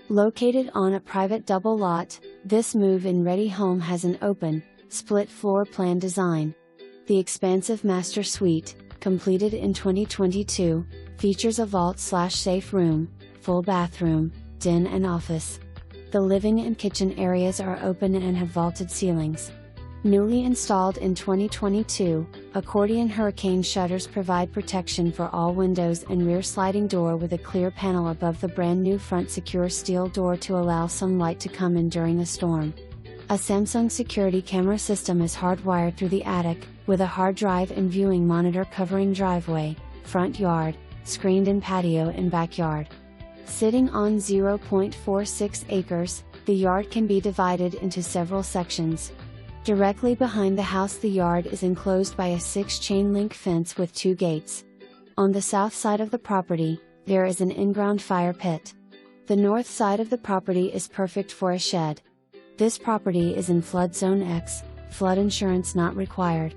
Located on a private double lot, this move-in ready home has an open, split floor plan design. The expansive master suite, completed in 2022, features a vault/safe room, full bathroom, den and office. The living and kitchen areas are open and have vaulted ceilings. Newly installed in 2022, accordion hurricane shutters provide protection for all windows and rear sliding door with a clear panel above the brand new front secure steel door to allow some light to come in during a storm. A Samsung security camera system is hardwired through the attic, with a hard drive and viewing monitor covering driveway, front yard, screened-in patio and backyard. Sitting on 0.46 acres, the yard can be divided into several sections. Directly behind the house, the yard is enclosed by a 6-chain-link fence with 2 gates. On the south side of the property, there is an in-ground fire pit. The north side of the property is perfect for a shed. This property is in flood zone X, flood insurance not required.